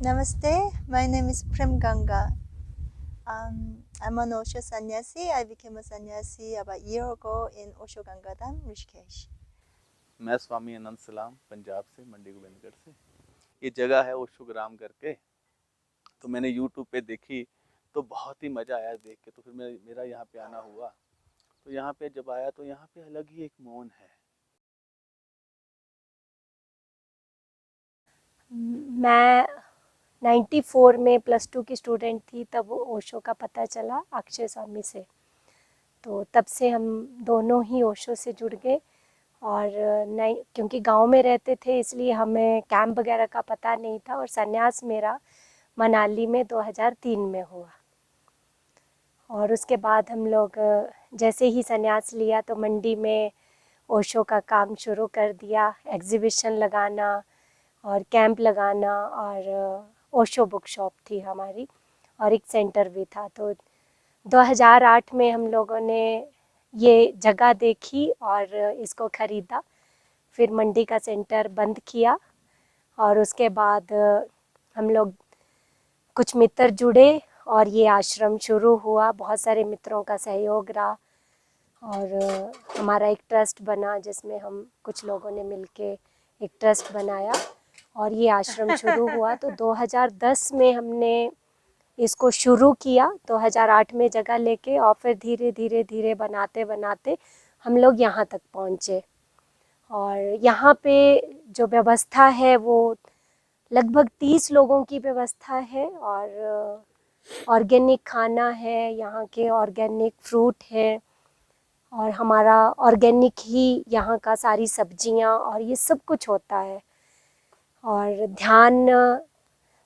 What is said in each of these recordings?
Namaste, my name is Prem Ganga. I'm an Osho sannyasi. I became a sannyasi about a year ago in Osho Ganga Dham, Rishikesh. मैं स्वामी अनंत सलाम पंजाब से मंडी गोबिंदगढ़ से। ये जगह है ओशो ग्राम करके, तो मैंने यूट्यूब पे देखी तो बहुत ही मज़ा आया देख के। तो फिर मेरा यहाँ पे आना हुआ। तो यहाँ पे जब आया तो यहाँ पे अलग ही एक मौन है। मैं 94 में +2 की स्टूडेंट थी, तब ओशो का पता चला अक्षय स्वामी से। तो तब से हम दोनों ही ओशो से जुड़ गए। और नहीं, क्योंकि गांव में रहते थे इसलिए हमें कैंप वगैरह का पता नहीं था। और संन्यास मेरा मनाली में 2003 में हुआ। और उसके बाद हम लोग जैसे ही संन्यास लिया तो मंडी में ओशो का काम शुरू कर दिया, एग्जीबिशन लगाना और कैंप लगाना। और ओशो बुक शॉप थी हमारी और एक सेंटर भी था। तो 2008 में हम लोगों ने ये जगह देखी और इसको ख़रीदा। फिर मंडी का सेंटर बंद किया और उसके बाद हम लोग कुछ मित्र जुड़े और ये आश्रम शुरू हुआ। बहुत सारे मित्रों का सहयोग रहा और हमारा एक ट्रस्ट बना जिसमें हम कुछ लोगों ने मिलके एक ट्रस्ट बनाया और ये आश्रम शुरू हुआ। तो 2010 में हमने इसको शुरू किया, 2008 में जगह लेके, और फिर धीरे धीरे धीरे बनाते बनाते हम लोग यहाँ तक पहुँचे। और यहाँ पे जो व्यवस्था है वो लगभग 30 लोगों की व्यवस्था है। और ऑर्गेनिक खाना है, यहाँ के ऑर्गेनिक फ्रूट है और हमारा ऑर्गेनिक ही यहाँ का सारी सब्जियाँ और ये सब कुछ होता है। और ध्यान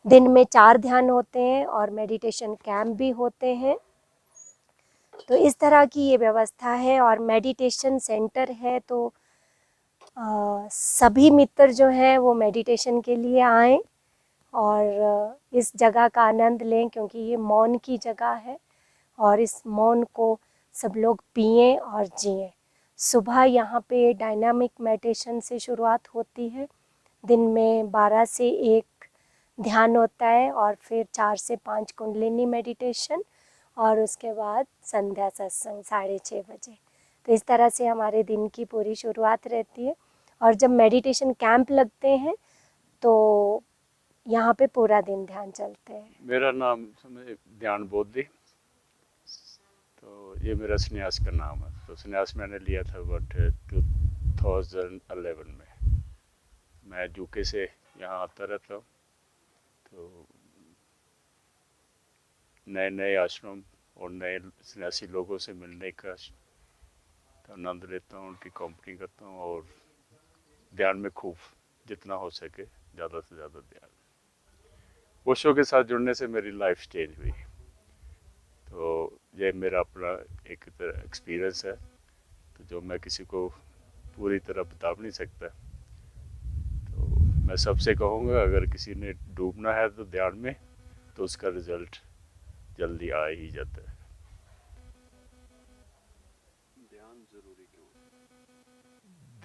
दिन में 4 ध्यान होते हैं और मेडिटेशन कैंप भी होते हैं। तो इस तरह की ये व्यवस्था है और मेडिटेशन सेंटर है। तो सभी मित्र जो हैं वो मेडिटेशन के लिए आएँ और इस जगह का आनंद लें, क्योंकि ये मौन की जगह है और इस मौन को सब लोग पिएं और जिएं। सुबह यहाँ पे डायनामिक मेडिटेशन से शुरुआत होती है। दिन में 12 से 1 ध्यान होता है और फिर 4 से 5 कुंडलिनी मेडिटेशन और उसके बाद संध्या सत्संग 6:30 बजे। तो इस तरह से हमारे दिन की पूरी शुरुआत रहती है। और जब मेडिटेशन कैंप लगते हैं तो यहाँ पे पूरा दिन ध्यान चलते हैं। मेरा नाम ध्यान बोधि, तो ये मेरा संन्यास का नाम है। तो संन्यास मैंने लिया था 2011 में। मैं यूके से यहाँ आता रहता हूँ, तो नए नए आश्रम और नए सन्यासी लोगों से मिलने का तो आनंद लेता हूँ, उनकी कंपनी करता हूँ और ध्यान में खूब जितना हो सके ज़्यादा से ज़्यादा ध्यान। ओशो के साथ जुड़ने से मेरी लाइफ चेंज हुई। तो ये मेरा अपना एक तरह एक्सपीरियंस है, तो जो मैं किसी को पूरी तरह बता नहीं सकता। तो मैं सबसे कहूँगा, अगर किसी ने डूबना है तो ध्यान में, तो उसका रिजल्ट जल्दी आ ही जाता है। ध्यान जरूरी क्यों?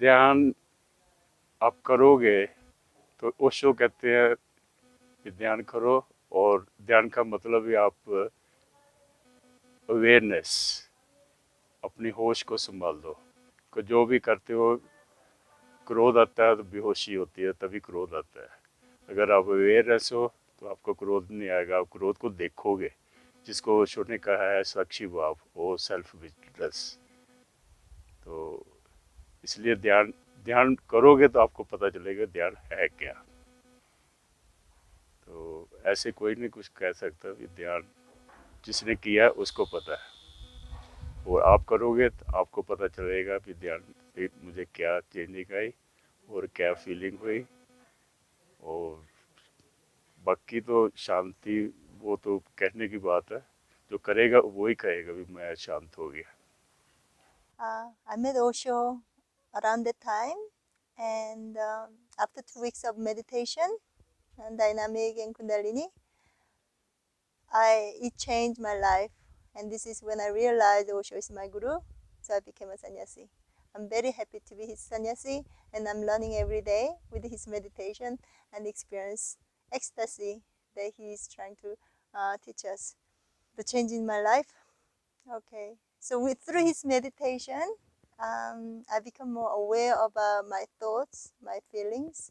ध्यान आप करोगे तो ओशो कहते हैं कि ध्यान करो, और ध्यान का मतलब ही आप अवेयरनेस, अपनी होश को संभाल दो। को जो भी करते हो, क्रोध आता है तो बेहोशी होती है, तभी क्रोध आता है। अगर आप अवेयरनेस हो तो आपको क्रोध नहीं आएगा, आप क्रोध को देखोगे, जिसको ओशो ने कहा है साक्षी भाव, वो सेल्फ विजिलेंस। तो इसलिए ध्यान करोगे तो आपको पता चलेगा ध्यान है क्या। तो ऐसे कोई नहीं कुछ कह सकता कि ध्यान जिसने किया उसको पता है, और आप करोगे तो आपको पता चलेगा कि ध्यान से मुझे क्या चेंजिंग आई और क्या फीलिंग हुई। और बाकी तो शांति वो तो कहने की बात है, जो करेगा वो ही कहेगा भी मैं शांत हो गया। I met Osho around that time, and after 2 weeks of meditation and dynamic and Kundalini, it changed my life. And this is when I realized Osho is my guru, so I became a sannyasi. I'm very happy to be his sannyasi, and I'm learning every day with his meditation and experience ecstasy that he is trying to teach us. The change in my life. Okay, so through his meditation, I become more aware of my thoughts, my feelings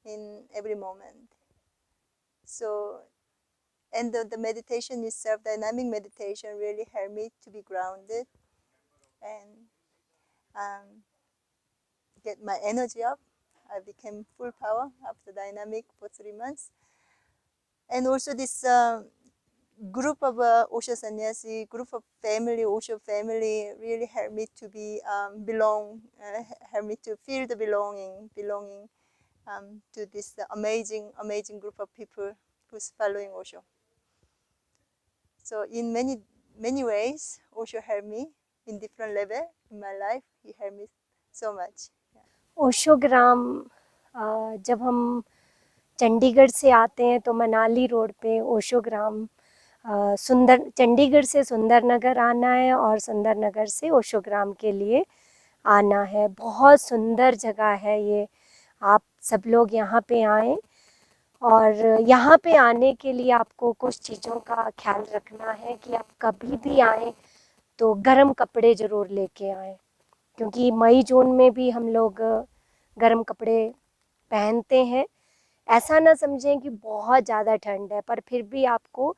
in every moment. So, and the meditation itself, dynamic meditation, really helped me to be grounded and get my energy up. I became full power after dynamic for 3 months. And also this group of Osho Sannyasi, group of family, Osho family, really helped me to be helped me to feel the belonging to this amazing group of people who's following Osho. So in many ways, Osho helped me in different level in my life. He helped me so much. Osho ग्राम जब हम चंडीगढ़ से आते हैं तो Manali road पे ओशो ग्राम चंडीगढ़ से सुंदरनगर आना है और सुंदरनगर से ओशो ग्राम के लिए आना है। बहुत सुंदर जगह है ये, आप सब लोग यहाँ पे आएँ। और यहाँ पे आने के लिए आपको कुछ चीज़ों का ख्याल रखना है कि आप कभी भी आएँ तो गर्म कपड़े ज़रूर लेके आएँ, क्योंकि मई जून में भी हम लोग गर्म कपड़े पहनते हैं। ऐसा ना समझें कि बहुत ज़्यादा ठंड है, पर फिर भी आपको,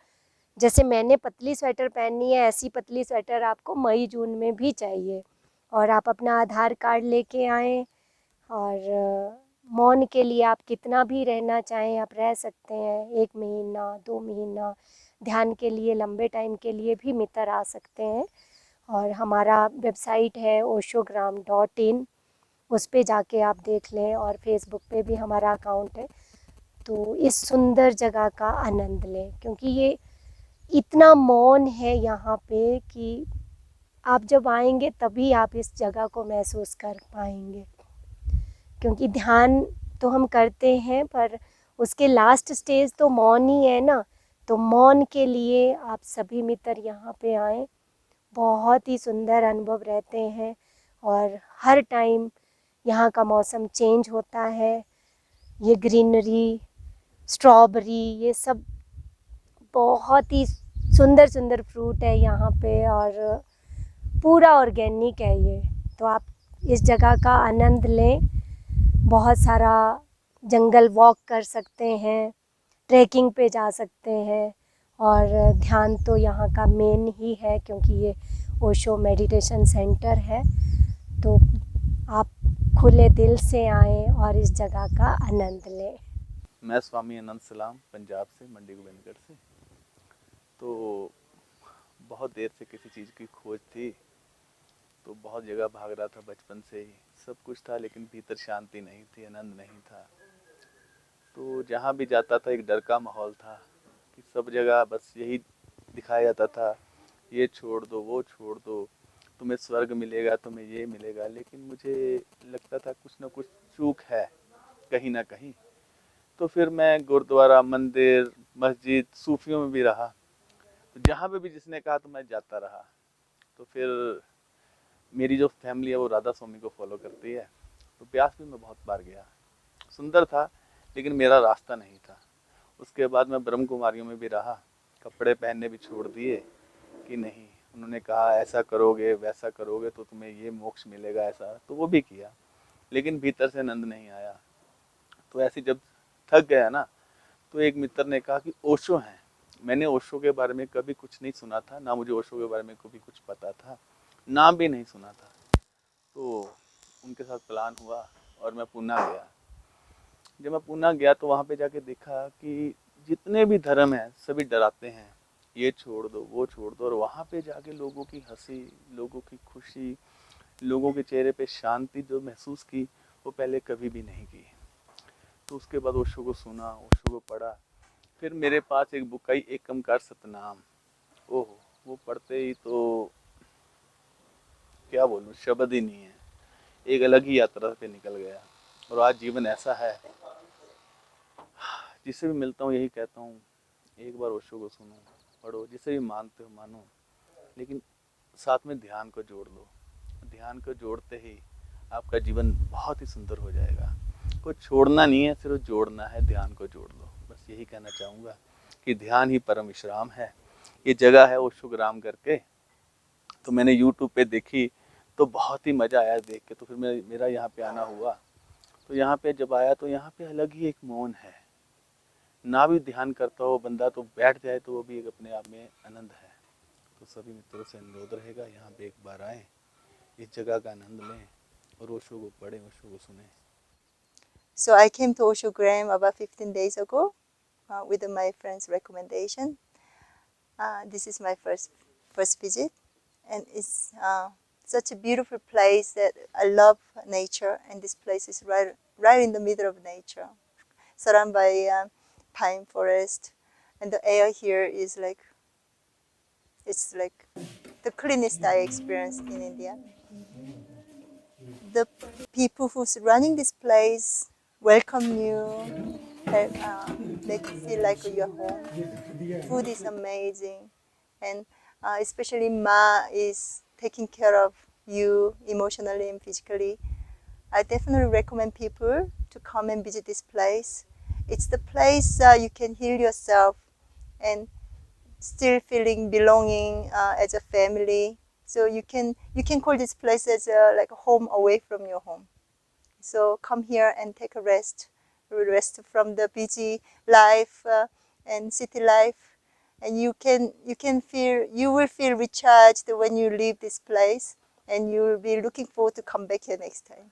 जैसे मैंने पतली स्वेटर पहनी है, ऐसी पतली स्वेटर आपको मई जून में भी चाहिए। और आप अपना आधार कार्ड लेके आएँ और मौन के लिए आप कितना भी रहना चाहें आप रह सकते हैं, 1 महीना 2 महीना। ध्यान के लिए लंबे टाइम के लिए भी मित्र आ सकते हैं। और हमारा वेबसाइट है oshogram.in, उस पे जाके आप देख लें, और फेसबुक पे भी हमारा अकाउंट है। तो इस सुंदर जगह का आनंद लें, क्योंकि ये इतना मौन है यहाँ पे कि आप जब आएंगे तभी आप इस जगह को महसूस कर पाएंगे। क्योंकि ध्यान तो हम करते हैं, पर उसके लास्ट स्टेज तो मौन ही है ना। तो मौन के लिए आप सभी मित्र यहाँ पे आएँ, बहुत ही सुंदर अनुभव रहते हैं। और हर टाइम यहाँ का मौसम चेंज होता है। ये ग्रीनरी, स्ट्रॉबेरी, ये सब बहुत ही सुंदर सुंदर फ्रूट है यहाँ पे, और पूरा ऑर्गेनिक है ये। तो आप इस जगह का आनंद लें। बहुत सारा जंगल वॉक कर सकते हैं, ट्रैकिंग पे जा सकते हैं, और ध्यान तो यहाँ का मेन ही है, क्योंकि ये ओशो मेडिटेशन सेंटर है। तो आप खुले दिल से आएँ और इस जगह का आनंद लें। मैं स्वामी अनंत सलाम, पंजाब से, मंडी गोबिंदगढ़ से। तो बहुत देर से किसी चीज़ की खोज थी, तो बहुत जगह भाग रहा था बचपन से ही। सब कुछ था, लेकिन भीतर शांति नहीं थी, आनंद नहीं था। तो जहाँ भी जाता था एक डर का माहौल था कि सब जगह बस यही दिखाया जाता था, ये छोड़ दो, वो छोड़ दो, तुम्हें स्वर्ग मिलेगा, तुम्हें ये मिलेगा। लेकिन मुझे लगता था कुछ ना कुछ चूक है कहीं ना कहीं। तो फिर मैं गुरुद्वारा, मंदिर, मस्जिद, सूफियों में भी रहा। तो जहाँ पे भी जिसने कहा तो मैं जाता रहा। तो फिर मेरी जो फैमिली है वो राधा स्वामी को फॉलो करती है। तो ब्यास भी मैं बहुत बार गया, सुंदर था, लेकिन मेरा रास्ता नहीं था। उसके बाद मैं ब्रह्म कुमारियों में भी रहा, कपड़े पहनने भी छोड़ दिए कि नहीं, उन्होंने कहा ऐसा करोगे वैसा करोगे तो तुम्हें ये मोक्ष मिलेगा, ऐसा, तो वो भी किया, लेकिन भीतर से आनंद नहीं आया। तो ऐसे जब थक गया ना, तो एक मित्र ने कहा कि ओशो हैं। मैंने ओशो के बारे में कभी कुछ नहीं सुना था, ना मुझे ओशो के बारे में कभी कुछ पता था, नाम भी नहीं सुना था। तो उनके साथ प्लान हुआ और मैं पूना गया। जब मैं पूना गया तो वहाँ पे जाके देखा कि जितने भी धर्म हैं सभी डराते हैं, ये छोड़ दो, वो छोड़ दो। और वहाँ पे जाके लोगों की हंसी, लोगों की खुशी, लोगों के चेहरे पे शांति जो महसूस की, वो पहले कभी भी नहीं की। तो उसके बाद ओशो को सुना, ओशो को पढ़ा। फिर मेरे पास एक बुक आई, एकमकार सतनाम। ओह, वो पढ़ते ही तो क्या बोलूँ, शब्द ही नहीं है। एक अलग ही यात्रा पे निकल गया। और आज जीवन ऐसा है, जिससे भी मिलता हूँ यही कहता हूँ, एक बार ओशो को सुनो, पढ़ो, जिसे भी मानते हो मानो, लेकिन साथ में ध्यान को जोड़ लो। ध्यान को जोड़ते ही आपका जीवन बहुत ही सुंदर हो जाएगा। कुछ छोड़ना नहीं है, सिर्फ जोड़ना है, ध्यान को जोड़ लो। बस यही कहना चाहूँगा। कि ध्यान ही परम विश्राम है। ये जगह है ओशो ग्राम करके, तो मैंने यूट्यूब पे देखी तो बहुत ही मज़ा आया देख के, तो फिर मेरा यहाँ पे आना हुआ। तो यहाँ पे जब आया तो यहाँ पे अलग ही एक मौन है, ना भी ध्यान करता हो बंदा तो बैठ जाए तो वो भी एक अपने आप में आनंद है। तो सभी मित्रों से अनुरोध रहेगा यहाँ पे एक बार आएँ, इस जगह का आनंद लें और ओशो को पढ़ें, ओशो को सुनें। So I came to Osho Gram about 15 days ago with my friend's recommendation. This is my first visit, and it's such a beautiful place that I love nature, and this place is right in the middle of nature, surrounded by pine forest, and the air here is it's like the cleanest I experienced in India. The people who's running this place welcome you, make you feel like you're home. Food is amazing, and especially Ma is taking care of you emotionally and physically. I definitely recommend people to come and visit this place. It's the place you can heal yourself and still feeling belonging as a family. So you can call this place as like a home away from your home. So come here and take a rest from the busy life and city life, and you will feel recharged when you leave this place, and you will be looking forward to come back here next time.